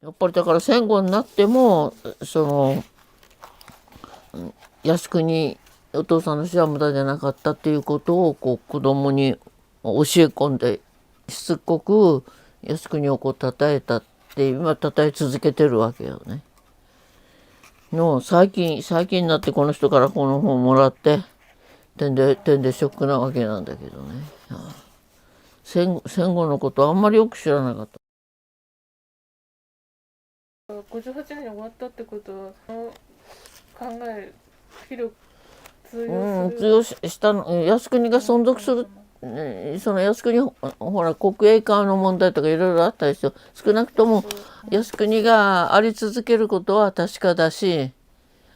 やっぱりだから戦後になっても靖国お父さんの死は無駄じゃなかったっていうことを子供に教え込んでしつこく靖国を称えたって今称え続けてるわけよね。最近になってこの人からこの本をもらって点でショックなわけなんだけどね。戦後のことあんまりよく知らなかった。58年に終わったってことはその考え広く通用したの靖国が存続する、その靖国ほら国営化の問題とかいろいろあったでしょ。少なくとも靖国があり続けることは確かだし、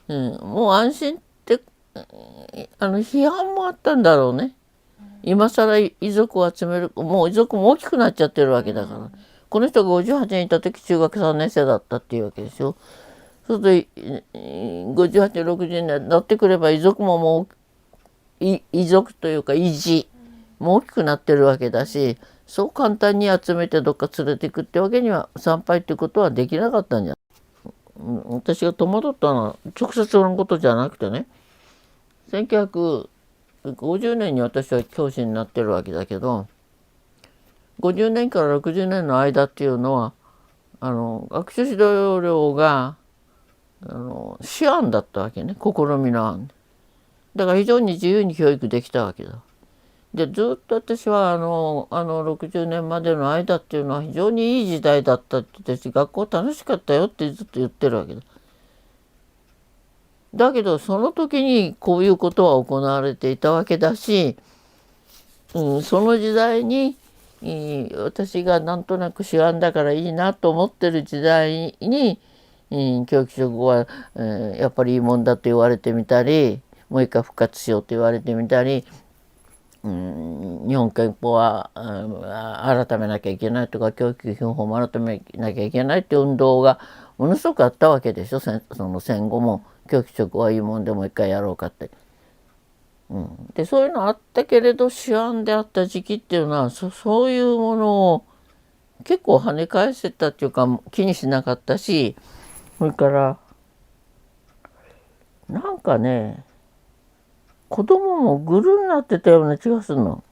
もう安心って批判もあったんだろうね。今更遺族を集める、もう遺族も大きくなっちゃってるわけだから、この人が58年いた時中学3年生だったっていうわけでしょ。そうすると58年60年になってくれば遺族ももう遺族というか維持も大きくなってるわけだし、そう簡単に集めてどっか連れていくってわけには参拝ってことはできなかったんじゃない。私が戸惑ったのは直接のことじゃなくてね、1950年に私は教師になってるわけだけど、50年から60年の間っていうのは学習指導料が試案だったわけね、試みの案だから非常に自由に教育できたわけだ。でずっと私は60年までの間っていうのは非常にいい時代だったって言って、学校楽しかったよってずっと言ってるわけだ。だけどその時にこういうことは行われていたわけだし、その時代に私がなんとなく手腕だからいいなと思ってる時代に、教育職は、やっぱりいいもんだと言われてみたり、もう一回復活しようと言われてみたり、日本憲法は改めなきゃいけないとか、教育基本法も改めなきゃいけないっていう運動がものすごくあったわけでしょ。その戦後も教育職はいいもんでもう一回やろうかって。でそういうのあったけれど手腕であった時期っていうのはそういうものを結構跳ね返せたっていうか気にしなかったし、それからなんかね、子供もグルになってたような気がするの。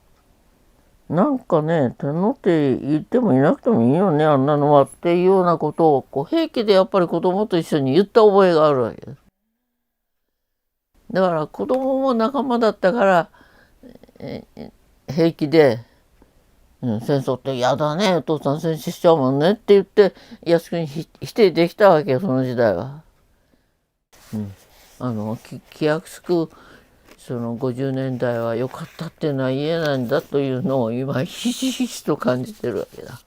なんかね、手の手言ってもいなくてもいいよねあんなのはっていうようなことを平気でやっぱり子供と一緒に言った覚えがあるわけです。だから子供も仲間だったから平気で、戦争って嫌だねお父さん戦死しちゃうもんねって言って靖国に否定できたわけよ、その時代は。気安くその50年代は良かったっていうのは言えないんだというのを今ひしひしと感じてるわけだ。